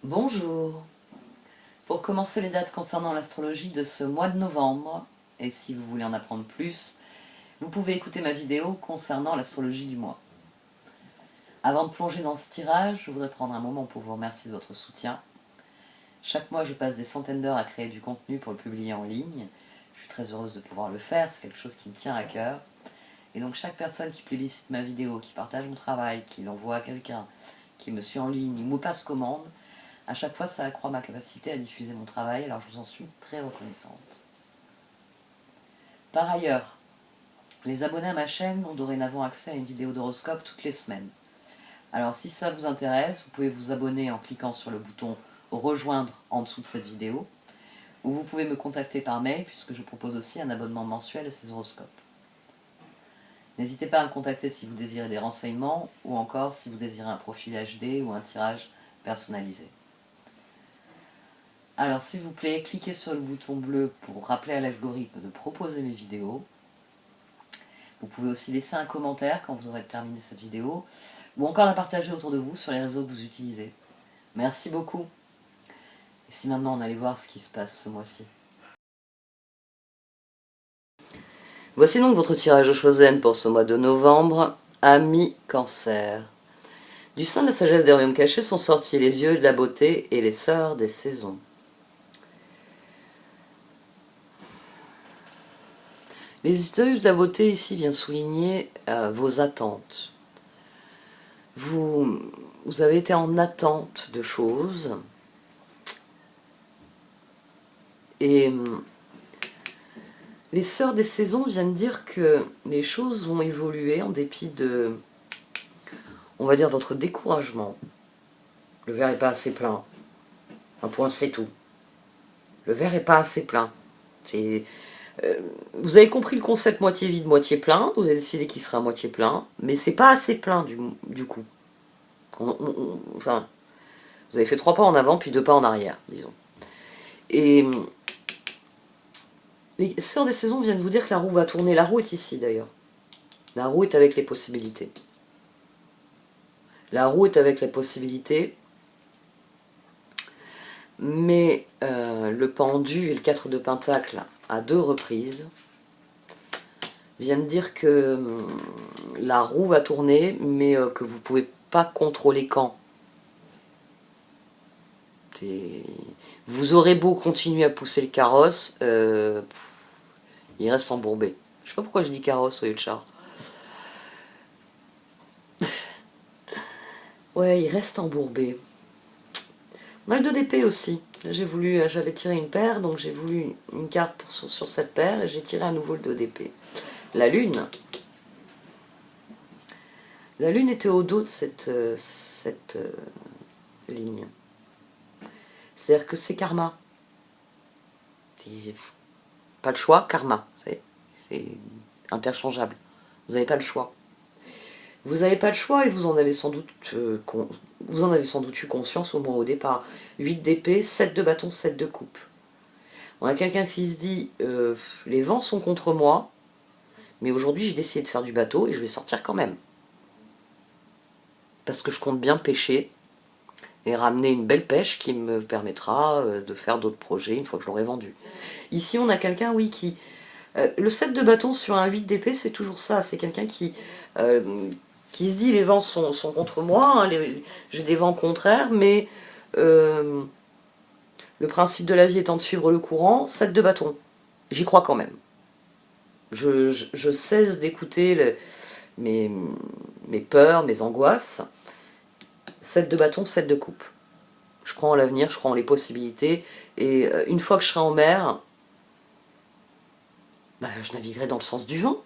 Bonjour. Pour commencer les dates concernant l'astrologie de ce mois de novembre, et si vous voulez en apprendre plus, vous pouvez écouter ma vidéo concernant l'astrologie du mois. Avant de plonger dans ce tirage, je voudrais prendre un moment pour vous remercier de votre soutien. Chaque mois, je passe des centaines d'heures à créer du contenu pour le publier en ligne. Je suis très heureuse de pouvoir le faire, c'est quelque chose qui me tient à cœur. Et donc chaque personne qui publicite ma vidéo, qui partage mon travail, qui l'envoie à quelqu'un, qui me suit en ligne ou me passe commande, à chaque fois, ça accroît ma capacité à diffuser mon travail, alors je vous en suis très reconnaissante. Par ailleurs, les abonnés à ma chaîne ont dorénavant accès à une vidéo d'horoscope toutes les semaines. Alors si ça vous intéresse, vous pouvez vous abonner en cliquant sur le bouton « Rejoindre » en dessous de cette vidéo, ou vous pouvez me contacter par mail puisque je propose aussi un abonnement mensuel à ces horoscopes. N'hésitez pas à me contacter si vous désirez des renseignements, ou encore si vous désirez un profil HD ou un tirage personnalisé. Alors s'il vous plaît, cliquez sur le bouton bleu pour rappeler à l'algorithme de proposer mes vidéos. Vous pouvez aussi laisser un commentaire quand vous aurez terminé cette vidéo, ou encore la partager autour de vous sur les réseaux que vous utilisez. Merci beaucoup. Et si maintenant on allait voir ce qui se passe ce mois-ci. Voici donc votre tirage au Chosen pour ce mois de novembre, Amis Cancer. Du sein de la sagesse des royaumes cachés sont sortis les yeux de la beauté et les sœurs des saisons. Les yeux de la beauté ici viennent souligner vos attentes. Vous avez été en attente de choses et les sœurs des saisons viennent dire que les choses vont évoluer en dépit de, on va dire, votre découragement. Le verre n'est pas assez plein. Un point, c'est tout. Le verre n'est pas assez plein. Vous avez compris le concept moitié vide, moitié plein. Vous avez décidé qu'il sera à moitié plein, mais c'est pas assez plein du coup. Enfin, vous avez fait 3 pas en avant puis 2 pas en arrière, disons. Et les sœurs des saisons viennent vous dire que la roue va tourner. La roue est ici d'ailleurs. La roue est avec les possibilités. La roue est avec les possibilités. Mais le pendu et le 4 de pentacle à 2 reprises viennent dire que la roue va tourner, mais que vous ne pouvez pas contrôler quand. Vous aurez beau continuer à pousser le carrosse, il reste embourbé. Je sais pas pourquoi je dis carrosse au lieu de char. Ouais, il reste embourbé. On a le 2 d'épée aussi. J'avais tiré une paire, donc j'ai voulu une carte sur cette paire, et j'ai tiré à nouveau le 2 d'épée. La lune. La lune était au dos de cette ligne. C'est-à-dire que c'est karma. Pas le choix, karma. C'est interchangeable. Vous n'avez pas le choix. Vous n'avez pas le choix et vous en avez sans doute eu conscience au moins au départ. 8 d'épée, 7 de bâton, 7 de coupe. On a quelqu'un qui se dit les vents sont contre moi, mais aujourd'hui j'ai décidé de faire du bateau et je vais sortir quand même. Parce que je compte bien pêcher et ramener une belle pêche qui me permettra de faire d'autres projets une fois que je l'aurai vendu. Ici on a quelqu'un, oui, qui... le 7 de bâton sur un 8 d'épée, c'est toujours ça. C'est quelqu'un qui se dit les vents sont contre moi, hein, j'ai des vents contraires, mais le principe de la vie étant de suivre le courant, 7 de bâton. J'y crois quand même. Je cesse d'écouter mes peurs, mes angoisses. 7 de bâton, 7 de coupe. Je crois en l'avenir, je crois en les possibilités, et une fois que je serai en mer, je naviguerai dans le sens du vent.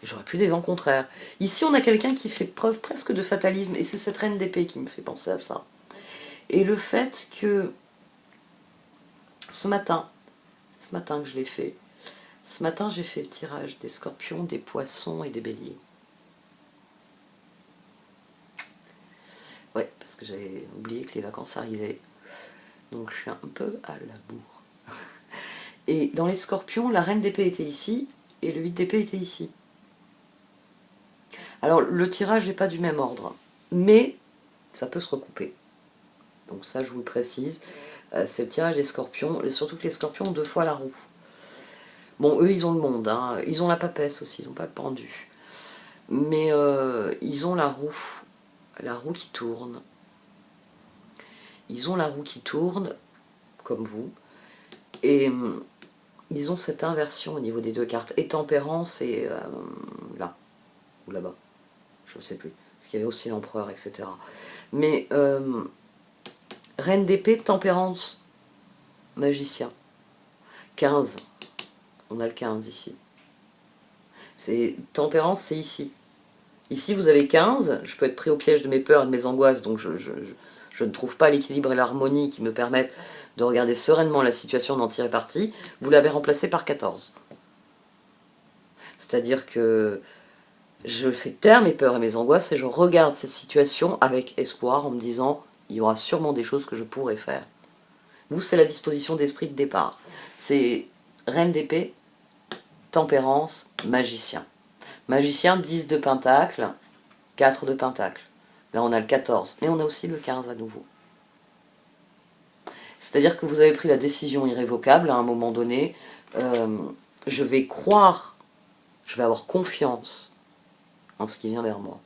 J'aurais plus des vents contraires. Ici, on a quelqu'un qui fait preuve presque de fatalisme, et c'est cette reine d'épée qui me fait penser à ça. Et le fait que ce matin que je l'ai fait, ce matin j'ai fait le tirage des scorpions, des poissons et des béliers. Ouais, parce que j'avais oublié que les vacances arrivaient. Donc je suis un peu à la bourre. Et dans les scorpions, la reine d'épée était ici, et le 8 d'épée était ici. Alors le tirage n'est pas du même ordre, mais ça peut se recouper. Donc ça, je vous le précise. C'est le tirage des scorpions, et surtout que les scorpions ont 2 fois la roue. Bon, eux, ils ont le monde, hein. Ils ont la papesse aussi, ils n'ont pas le pendu. Mais ils ont la roue qui tourne. Ils ont la roue qui tourne, comme vous, et ils ont cette inversion au niveau des 2 cartes. Et tempérance, et là, ou là-bas, je ne sais plus, parce qu'il y avait aussi l'empereur, etc. Mais reine d'épée, tempérance, magicien. 15, on a le 15 ici. Tempérance, c'est ici. Ici, vous avez 15, je peux être pris au piège de mes peurs et de mes angoisses, donc je ne trouve pas l'équilibre et l'harmonie qui me permettent de regarder sereinement la situation, d'en tirer parti. Vous l'avez remplacé par 14. C'est-à-dire que je fais taire mes peurs et mes angoisses et je regarde cette situation avec espoir en me disant il y aura sûrement des choses que je pourrais faire. Vous, c'est la disposition d'esprit de départ. C'est reine d'épée, tempérance, magicien. Magicien, 10 de pentacle, 4 de pentacle. Là, on a le 14. Mais on a aussi le 15 à nouveau. C'est-à-dire que vous avez pris la décision irrévocable à un moment donné. Je vais croire, je vais avoir confiance en ce qui vient vers moi.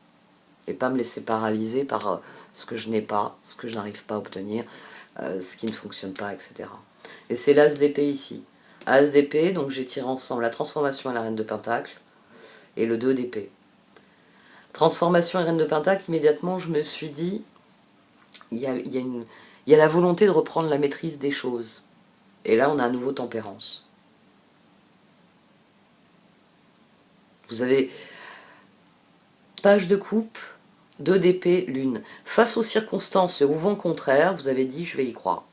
Et pas me laisser paralyser par ce que je n'ai pas, ce que je n'arrive pas à obtenir, ce qui ne fonctionne pas, etc. Et c'est l'as d'épée ici. As d'épée, donc j'ai tiré ensemble la transformation et la reine de pentacle, et le 2 d'épée. Transformation et reine de pentacle, immédiatement je me suis dit, il y a la volonté de reprendre la maîtrise des choses. Et là on a à nouveau tempérance. Vous avez page de coupe, 2 d'épée, lune. Face aux circonstances et aux vents contraires, vous avez dit je vais y croire.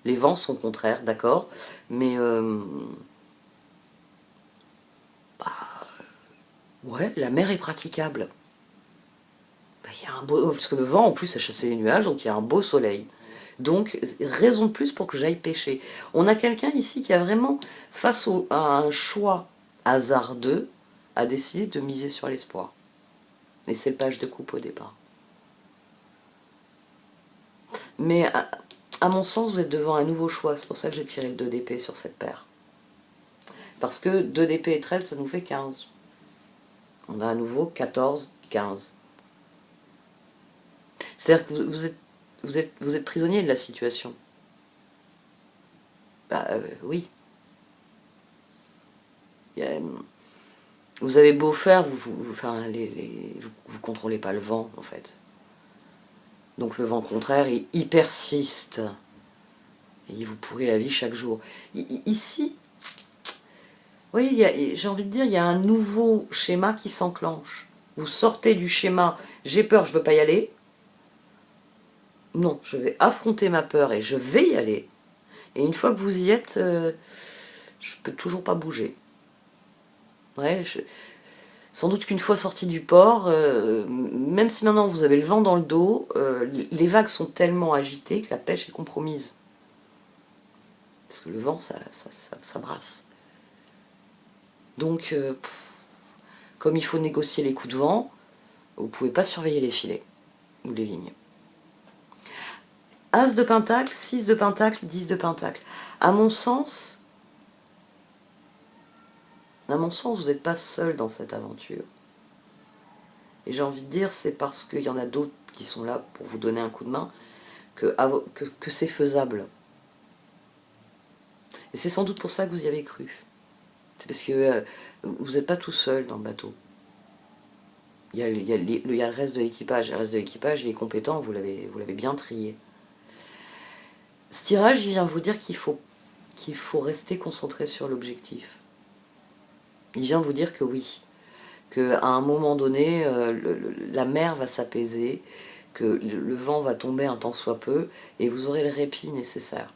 Les vents sont contraires, d'accord, mais ouais, la mer est praticable. Il y a un beau, parce que le vent en plus a chassé les nuages, donc il y a un beau soleil. Donc raison de plus pour que j'aille pêcher. On a quelqu'un ici qui a vraiment, face à un choix hasardeux, a décidé de miser sur l'espoir. Et c'est le page de coupe au départ. Mais à mon sens, vous êtes devant un nouveau choix. C'est pour ça que j'ai tiré le 2 d'épée sur cette paire. Parce que 2 d'épée et 13, ça nous fait 15. On a à nouveau 14, 15. C'est-à-dire que vous êtes prisonnier de la situation. Oui. Vous avez beau faire, vous contrôlez pas le vent, en fait. Donc le vent contraire, il persiste. Et il vous pourrit la vie chaque jour. Ici, oui, j'ai envie de dire, il y a un nouveau schéma qui s'enclenche. Vous sortez du schéma « j'ai peur, je veux pas y aller ». Non, je vais affronter ma peur et je vais y aller. Et une fois que vous y êtes, je peux toujours pas bouger. Ouais, sans doute qu'une fois sorti du port, même si maintenant vous avez le vent dans le dos, les vagues sont tellement agitées que la pêche est compromise. Parce que le vent, ça brasse. Donc, comme il faut négocier les coups de vent, vous ne pouvez pas surveiller les filets ou les lignes. As de pentacle, 6 de pentacle, 10 de pentacle. À mon sens, vous n'êtes pas seul dans cette aventure. Et j'ai envie de dire, c'est parce qu'il y en a d'autres qui sont là pour vous donner un coup de main que c'est faisable. Et c'est sans doute pour ça que vous y avez cru. C'est parce que vous n'êtes pas tout seul dans le bateau. Il y a le reste de l'équipage. Le reste de l'équipage, il est compétent, vous l'avez bien trié. Ce tirage, il vient vous dire qu'il faut rester concentré sur l'objectif. Il vient vous dire que oui, qu'à un moment donné, la mer va s'apaiser, que le vent va tomber un tant soit peu, et vous aurez le répit nécessaire.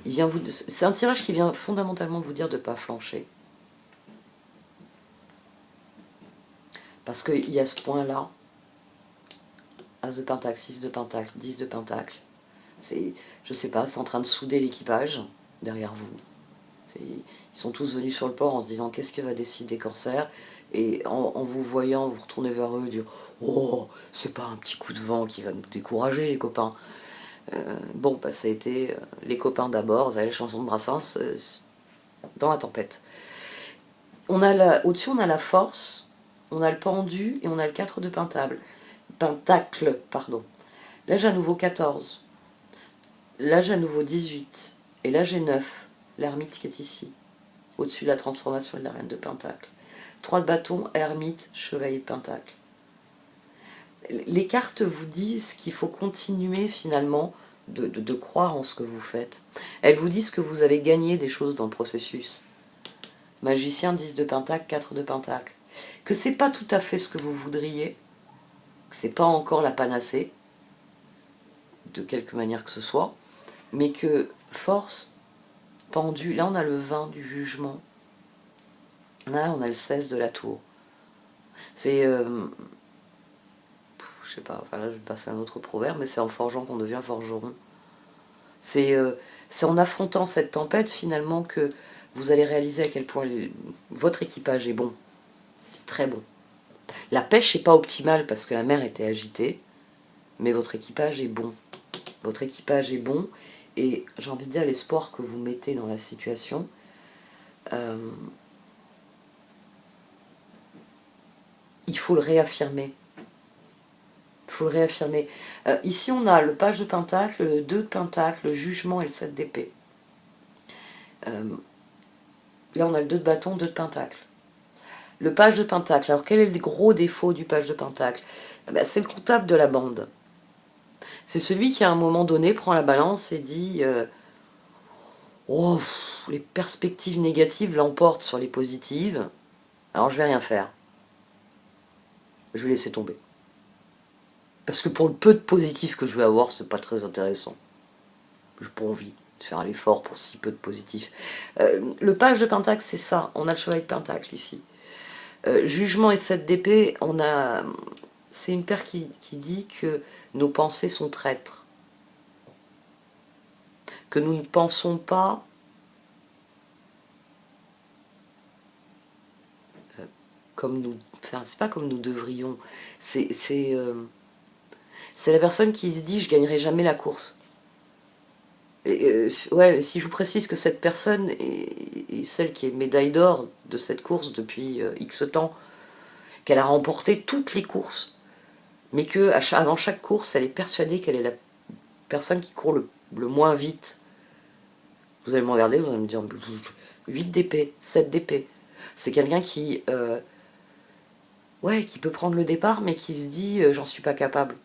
C'est un tirage qui vient fondamentalement vous dire de ne pas flancher. Parce qu'il y a ce point-là, As de pentacle, 6 de pentacle, 10 de pentacle. Je sais pas, c'est en train de souder l'équipage derrière vous. Ils sont tous venus sur le port en se disant qu'est-ce que va décider Corsair, et en vous voyant, vous retournez vers eux et dire oh, c'est pas un petit coup de vent qui va nous décourager les copains. Bon, bah, ça a été les copains d'abord, vous avez la chanson de Brassens, dans la tempête. Au-dessus, on a la force, on a le pendu et on a le 4 de pentacle, pardon. Là, j'ai à nouveau 14. Là, j'ai à nouveau 18. Et là, j'ai 9. L'ermite qui est ici, au-dessus de la transformation de la reine de pentacle. 3 de bâton, ermite, chevalier de pentacle. Les cartes vous disent qu'il faut continuer finalement de croire en ce que vous faites. Elles vous disent que vous avez gagné des choses dans le processus. Magicien, 10 de pentacle, 4 de pentacle. Que c'est pas tout à fait ce que vous voudriez, que c'est pas encore la panacée, de quelque manière que ce soit, mais que force, pendu, là on a le 20 du jugement, là on a le 16 de la tour. C'est... je sais pas, enfin là je vais passer à un autre proverbe, mais c'est en forgeant qu'on devient forgeron. C'est en affrontant cette tempête finalement que vous allez réaliser à quel point votre équipage est bon, très bon. La pêche n'est pas optimale parce que la mer était agitée, mais votre équipage est bon. Votre équipage est bon, et j'ai envie de dire l'espoir que vous mettez dans la situation, il faut le réaffirmer. Il faut le réaffirmer. Ici, on a le page de pentacle, le 2 de pentacle, le jugement et le 7 d'épée. Là, on a le 2 de bâton, 2 de pentacle. Le page de pentacle, alors quel est le gros défaut du page de pentacle? C'est le comptable de la bande. C'est celui qui, à un moment donné, prend la balance et dit oh, les perspectives négatives l'emportent sur les positives, alors je vais rien faire. Je vais laisser tomber. Parce que pour le peu de positifs que je vais avoir, c'est pas très intéressant. J'ai pas envie de faire l'effort pour si peu de positifs. Le page de pentacle, c'est ça. On a le chevalier de pentacle ici. Jugement et 7 d'épée, c'est une paire qui dit que nos pensées sont traîtres. Que nous ne pensons pas comme nous... Enfin, c'est pas comme nous devrions. C'est la personne qui se dit « je gagnerai jamais la course ». Ouais, si je vous précise que cette personne est celle qui est médaille d'or de cette course depuis X temps, qu'elle a remporté toutes les courses, mais qu'avant chaque course, elle est persuadée qu'elle est la personne qui court le moins vite. Vous allez me regarder, vous allez me dire 8 d'épée, 7 d'épée. C'est quelqu'un qui peut prendre le départ, mais qui se dit j'en suis pas capable.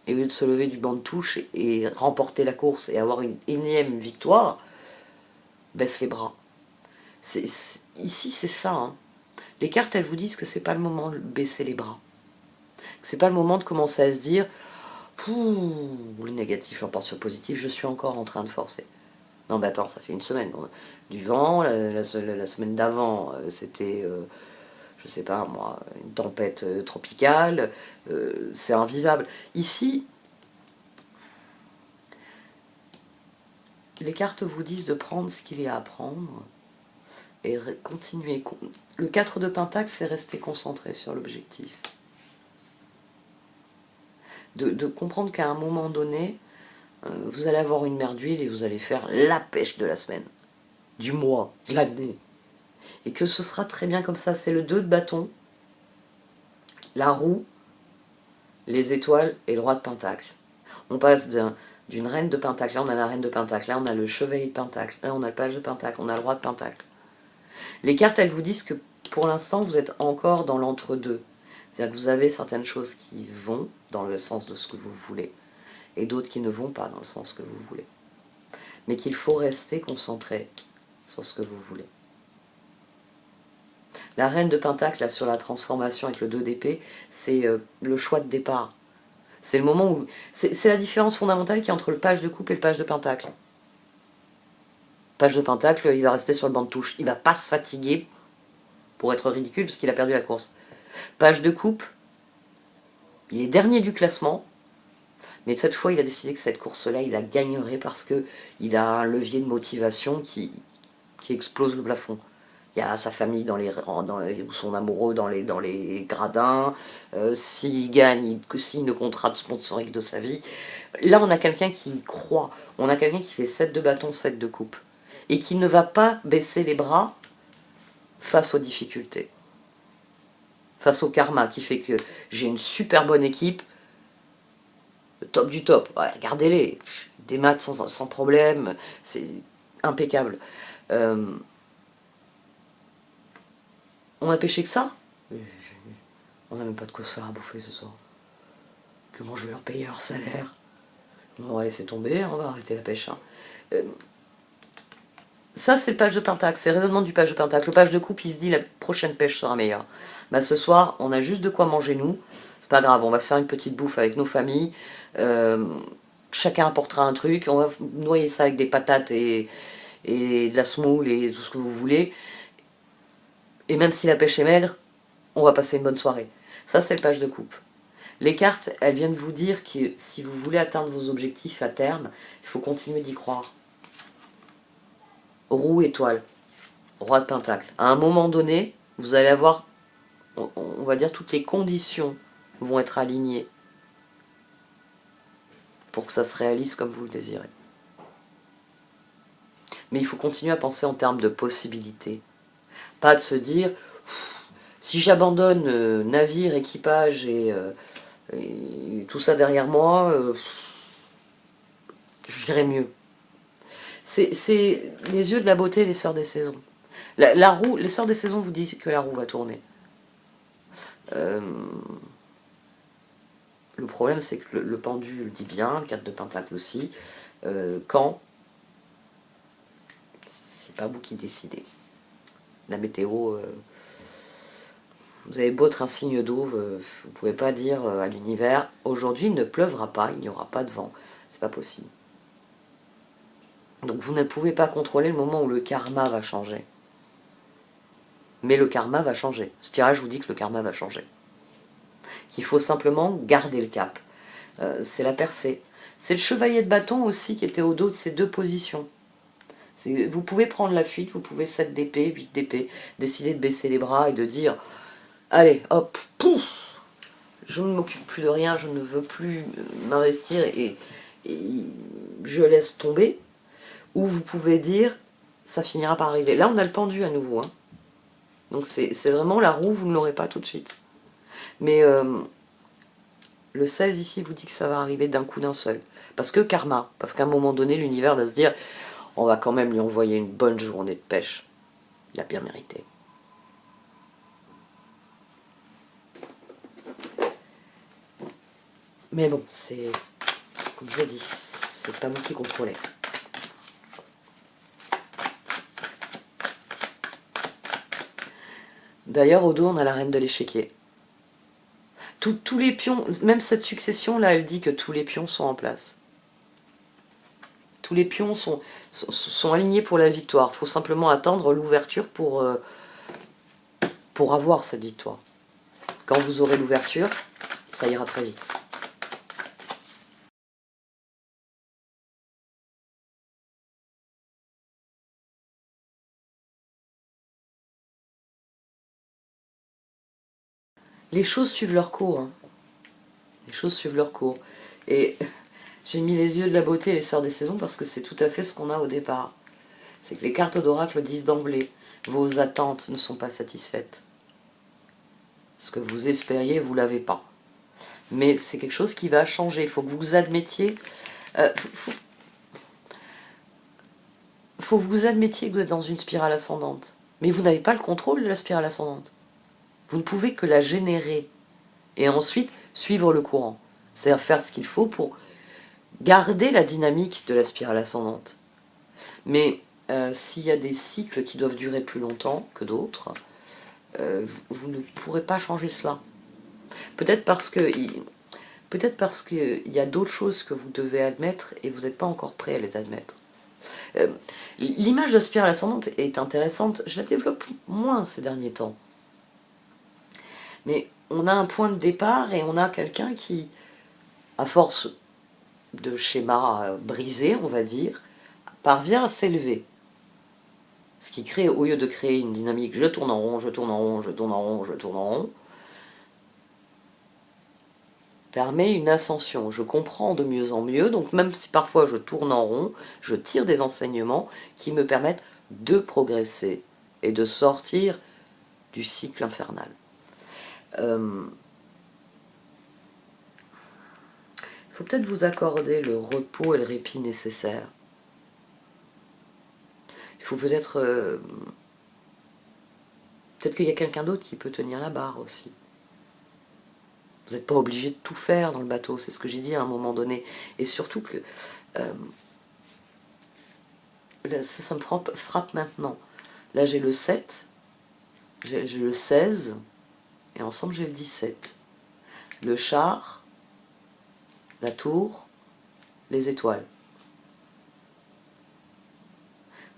Et au lieu de se lever du banc de touche et remporter la course et avoir une énième victoire, baisse les bras. Ici, c'est ça. Hein. Les cartes, elles vous disent que c'est pas le moment de baisser les bras. Que c'est pas le moment de commencer à se dire le négatif l'emporte sur le positif, je suis encore en train de forcer. Non, mais attends, ça fait une semaine. Du vent, la semaine d'avant, c'était... je sais pas moi, une tempête tropicale, c'est invivable. Ici, les cartes vous disent de prendre ce qu'il y a à prendre et continuer. Le 4 de pentacle, c'est rester concentré sur l'objectif. De comprendre qu'à un moment donné, vous allez avoir une mer d'huile et vous allez faire la pêche de la semaine, du mois, de l'année. Et que ce sera très bien comme ça. C'est le 2 de bâton, la roue, les étoiles et le roi de pentacle. On passe d'une reine de pentacle, là on a la reine de pentacle, là on a le chevalier de pentacle, là on a le page de pentacle, on a le roi de pentacle. Les cartes, elles vous disent que pour l'instant vous êtes encore dans l'entre-deux. C'est-à-dire que vous avez certaines choses qui vont dans le sens de ce que vous voulez, et d'autres qui ne vont pas dans le sens que vous voulez. Mais qu'il faut rester concentré sur ce que vous voulez. La reine de pentacle, là, sur la transformation avec le 2 d'épée, c'est le choix de départ. C'est le moment où... C'est la différence fondamentale qu'il y a entre le page de coupe et le page de pentacle. Le page de pentacle, il va rester sur le banc de touche. Il ne va pas se fatiguer pour être ridicule parce qu'il a perdu la course. Page de coupe, il est dernier du classement, mais cette fois, il a décidé que cette course-là, il la gagnerait parce qu'il a un levier de motivation qui qui explose le plafond. Il y a sa famille ou son amoureux dans les gradins. S'il gagne, il signe le contrat de sponsoring de sa vie. Là, on a quelqu'un qui y croit. On a quelqu'un qui fait 7 de bâton, 7 de coupe. Et qui ne va pas baisser les bras face aux difficultés. Face au karma, qui fait que j'ai une super bonne équipe, le top du top. Ouais, regardez-les. Des maths sans problème. C'est impeccable. On a pêché que ça? On n'a même pas de quoi se faire à bouffer ce soir. Comment je vais leur payer leur salaire? On va laisser tomber, on va arrêter la pêche. Ça, c'est le page de Pentacle, c'est le raisonnement du page de Pentacle. Le page de coupe, il se dit la prochaine pêche sera meilleure. Bah, ce soir, on a juste de quoi manger nous. C'est pas grave, on va se faire une petite bouffe avec nos familles. Chacun apportera un truc. On va noyer ça avec des patates et de la semoule et tout ce que vous voulez. Et même si la pêche est maigre, on va passer une bonne soirée. Ça, c'est le page de coupe. Les cartes, elles viennent vous dire que si vous voulez atteindre vos objectifs à terme, il faut continuer d'y croire. Roue, étoile, roi de pentacle. À un moment donné, vous allez avoir, on va dire, toutes les conditions vont être alignées pour que ça se réalise comme vous le désirez. Mais il faut continuer à penser en termes de possibilités. Pas de se dire, si j'abandonne navire, équipage et tout ça derrière moi, j'irai mieux. C'est les yeux de la beauté, les sœurs des saisons. La roue, les sœurs des saisons vous disent que la roue va tourner. Le problème, c'est que le pendule dit bien, le 4 de pentacle aussi. Quand, c'est pas vous qui décidez. La météo, vous avez beau être un signe d'eau, vous ne pouvez pas dire à l'univers, aujourd'hui il ne pleuvra pas, il n'y aura pas de vent. C'est pas possible. Donc vous ne pouvez pas contrôler le moment où le karma va changer. Mais le karma va changer. Ce tirage vous dit que le karma va changer. Qu'il faut simplement garder le cap. C'est la percée. C'est le chevalier de bâton aussi qui était au dos de ces deux positions. Vous pouvez prendre la fuite, vous pouvez 7 d'épée, 8 d'épée, décider de baisser les bras et de dire allez, hop, pouf, je ne m'occupe plus de rien, je ne veux plus m'investir et je laisse tomber. Ou vous pouvez dire ça finira par arriver. Là, on a le pendu à nouveau. Hein. Donc c'est vraiment la roue, vous ne l'aurez pas tout de suite. Mais le 16 ici vous dit que ça va arriver d'un coup d'un seul. Parce que karma, parce qu'à un moment donné, l'univers va se dire on va quand même lui envoyer une bonne journée de pêche. Il a bien mérité. Mais bon, c'est, comme je l'ai dit, c'est pas moi qui contrôlais. D'ailleurs, au dos, on a la reine de l'échiquier. Tous les pions, même cette succession-là, elle dit que tous les pions sont en place. Tous les pions sont alignés pour la victoire. Il faut simplement attendre l'ouverture pour avoir cette victoire. Quand vous aurez l'ouverture, ça ira très vite. Les choses suivent leur cours. Hein. Les choses suivent leur cours. Et j'ai mis les yeux de la beauté et les sœurs des saisons parce que c'est tout à fait ce qu'on a au départ. C'est que les cartes d'oracle disent d'emblée, vos attentes ne sont pas satisfaites. Ce que vous espériez, vous ne l'avez pas. Mais c'est quelque chose qui va changer. Il faut que vous admettiez... faut que vous admettiez que vous êtes dans une spirale ascendante. Mais vous n'avez pas le contrôle de la spirale ascendante. Vous ne pouvez que la générer. Et ensuite, suivre le courant. C'est-à-dire faire ce qu'il faut pour garder la dynamique de la spirale ascendante. Mais s'il y a des cycles qui doivent durer plus longtemps que d'autres, vous ne pourrez pas changer cela. Peut-être parce qu'il y a d'autres choses que vous devez admettre et vous n'êtes pas encore prêt à les admettre. L'image de la spirale ascendante est intéressante, je la développe moins ces derniers temps. Mais on a un point de départ et on a quelqu'un qui, à force de schémas brisés, on va dire, parvient à s'élever. Ce qui crée, au lieu de créer une dynamique, je tourne en rond, je tourne en rond, je tourne en rond, je tourne en rond, permet une ascension. Je comprends de mieux en mieux, donc même si parfois je tourne en rond, je tire des enseignements qui me permettent de progresser et de sortir du cycle infernal. Il faut peut-être vous accorder le repos et le répit nécessaires. Il faut peut-être... peut-être qu'il y a quelqu'un d'autre qui peut tenir la barre aussi. Vous n'êtes pas obligé de tout faire dans le bateau, c'est ce que j'ai dit à un moment donné. Et surtout que ça me frappe maintenant. Là j'ai le 7, j'ai le 16, et ensemble j'ai le 17. Le char, la tour, les étoiles.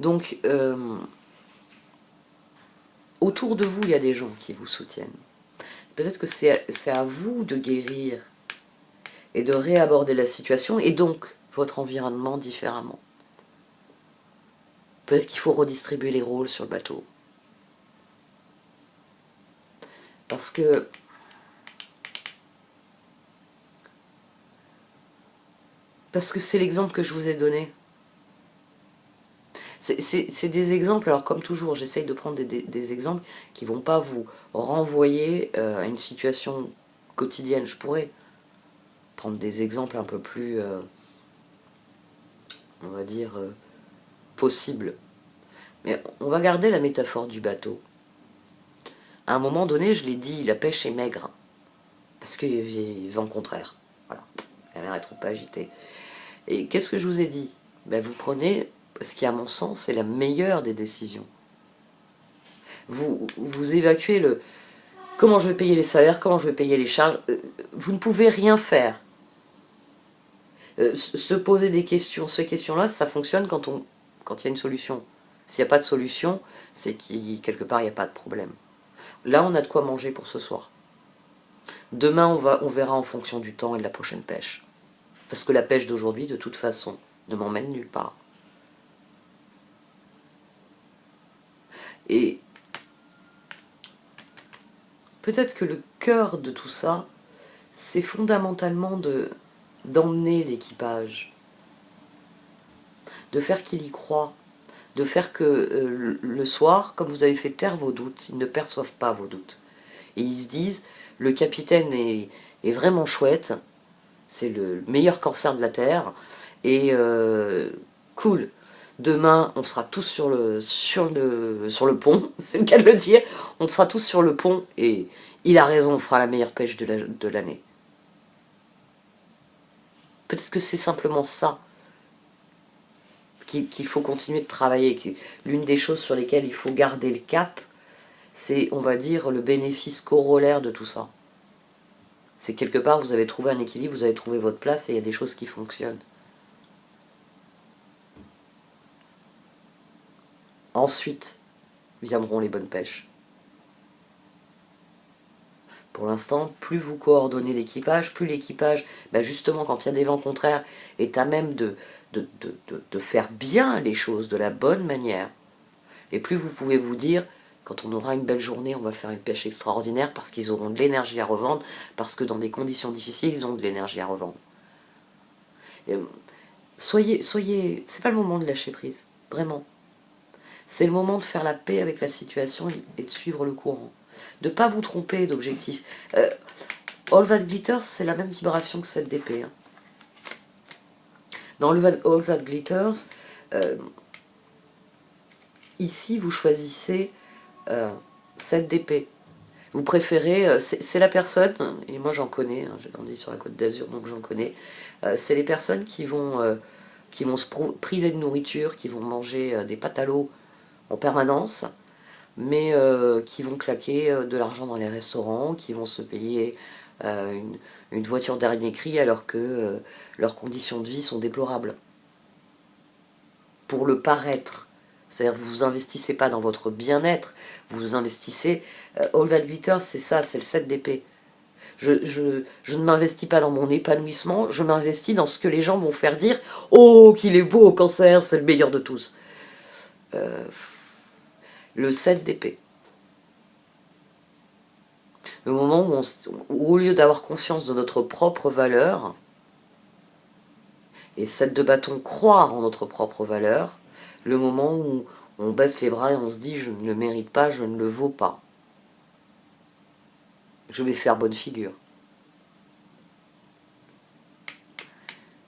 Donc, autour de vous, il y a des gens qui vous soutiennent. Peut-être que c'est à vous de guérir et de réaborder la situation et donc votre environnement différemment. Peut-être qu'il faut redistribuer les rôles sur le bateau. Parce que c'est l'exemple que je vous ai donné. C'est des exemples, alors comme toujours, j'essaye de prendre des exemples qui ne vont pas vous renvoyer à une situation quotidienne. Je pourrais prendre des exemples un peu plus, on va dire, possibles. Mais on va garder la métaphore du bateau. À un moment donné, je l'ai dit, la pêche est maigre. Parce qu'il y a vent contraire. Voilà. La mer est trop agitée. Et qu'est-ce que je vous ai dit? Ben, vous prenez ce qui, à mon sens, est la meilleure des décisions. Vous évacuez le... Comment je vais payer les salaires? Comment je vais payer les charges? Vous ne pouvez rien faire. Se poser des questions, ces questions-là, ça fonctionne quand il y a une solution. S'il n'y a pas de solution, c'est quelque part, il n'y a pas de problème. Là, on a de quoi manger pour ce soir. Demain, on verra en fonction du temps et de la prochaine pêche. Parce que la pêche d'aujourd'hui, de toute façon, ne m'emmène nulle part. Et peut-être que le cœur de tout ça, c'est fondamentalement d'emmener l'équipage, de faire qu'il y croit, de faire que le soir, comme vous avez fait taire vos doutes, ils ne perçoivent pas vos doutes. Et ils se disent, le capitaine est vraiment chouette, c'est le meilleur corsaire de la Terre, et cool. Demain, on sera tous sur le pont, c'est le cas de le dire, on sera tous sur le pont, et il a raison, on fera la meilleure pêche de l'année. Peut-être que c'est simplement ça qu'il faut continuer de travailler. L'une des choses sur lesquelles il faut garder le cap, c'est, on va dire, le bénéfice corollaire de tout ça. C'est quelque part, vous avez trouvé un équilibre, vous avez trouvé votre place, et il y a des choses qui fonctionnent. Ensuite viendront les bonnes pêches. Pour l'instant, plus vous coordonnez l'équipage, plus l'équipage, justement quand il y a des vents contraires, est à même de faire bien les choses de la bonne manière. Et plus vous pouvez vous dire, quand on aura une belle journée, on va faire une pêche extraordinaire parce qu'ils auront de l'énergie à revendre, parce que dans des conditions difficiles, ils ont de l'énergie à revendre. Et c'est pas le moment de lâcher prise, vraiment. C'est le moment de faire la paix avec la situation et de suivre le courant. De ne pas vous tromper d'objectif. All That Glitters, c'est la même vibration que cette d'épée. Hein. Dans All That Glitters, ici, vous choisissez 7 d'épée. Vous préférez, c'est la personne, et moi j'en connais, hein, j'ai grandi sur la Côte d'Azur, donc j'en connais, c'est les personnes qui vont se priver de nourriture, qui vont manger des pâtes à l'eau en permanence, mais qui vont claquer de l'argent dans les restaurants, qui vont se payer une voiture dernier cri alors que leurs conditions de vie sont déplorables. Pour le paraître. C'est-à-dire vous ne vous investissez pas dans votre bien-être, vous vous investissez... All That Glitters, c'est ça, c'est le 7 d'épée. Je ne m'investis pas dans mon épanouissement, je m'investis dans ce que les gens vont faire dire « Oh, qu'il est beau au cancer, c'est le meilleur de tous ». Le 7 d'épée. Le moment où au lieu d'avoir conscience de notre propre valeur, et 7 de bâton, croire en notre propre valeur, le moment où on baisse les bras et on se dit je ne le mérite pas, je ne le vaux pas. Je vais faire bonne figure.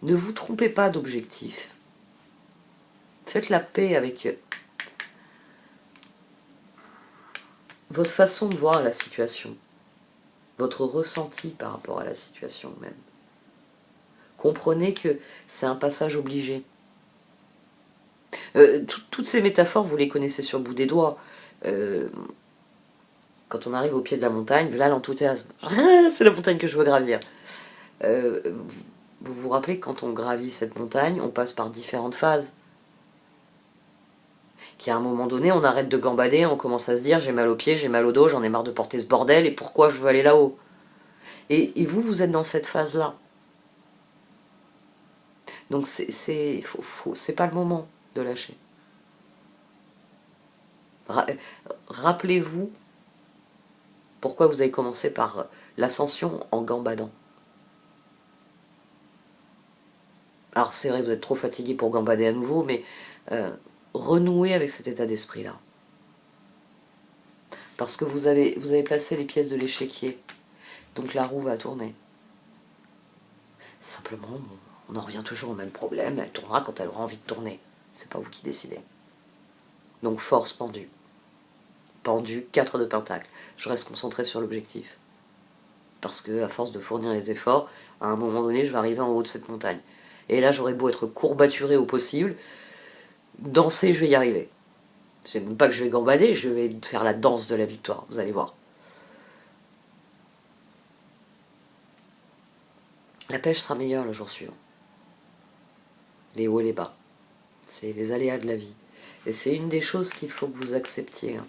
Ne vous trompez pas d'objectif. Faites la paix avec votre façon de voir la situation, votre ressenti par rapport à la situation même. Comprenez que c'est un passage obligé. Toutes ces métaphores, vous les connaissez sur le bout des doigts. Quand on arrive au pied de la montagne, là l'enthousiasme. C'est la montagne que je veux gravir. Vous vous rappelez que quand on gravit cette montagne, on passe par différentes phases. Qu'à un moment donné, on arrête de gambader, on commence à se dire j'ai mal aux pieds, j'ai mal au dos, j'en ai marre de porter ce bordel et pourquoi je veux aller là-haut. Et vous êtes dans cette phase-là. Donc c'est pas le moment de lâcher. Rappelez-vous pourquoi vous avez commencé par l'ascension en gambadant. Alors c'est vrai, vous êtes trop fatigué pour gambader à nouveau, mais renouez avec cet état d'esprit-là. Parce que vous avez placé les pièces de l'échiquier, donc la roue va tourner. Simplement, on en revient toujours au même problème, elle tournera quand elle aura envie de tourner. C'est pas vous qui décidez. Donc force pendue. Pendu, 4 de pentacle. Je reste concentré sur l'objectif. Parce que, à force de fournir les efforts, à un moment donné, je vais arriver en haut de cette montagne. Et là, j'aurais beau être courbaturé au possible, danser, je vais y arriver. C'est même pas que je vais gambader, je vais faire la danse de la victoire, vous allez voir. La pêche sera meilleure le jour suivant. Les hauts et les bas. C'est les aléas de la vie. Et c'est une des choses qu'il faut que vous acceptiez.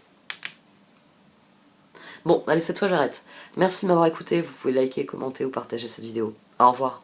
Bon, allez, cette fois j'arrête. Merci de m'avoir écouté. Vous pouvez liker, commenter ou partager cette vidéo. Au revoir.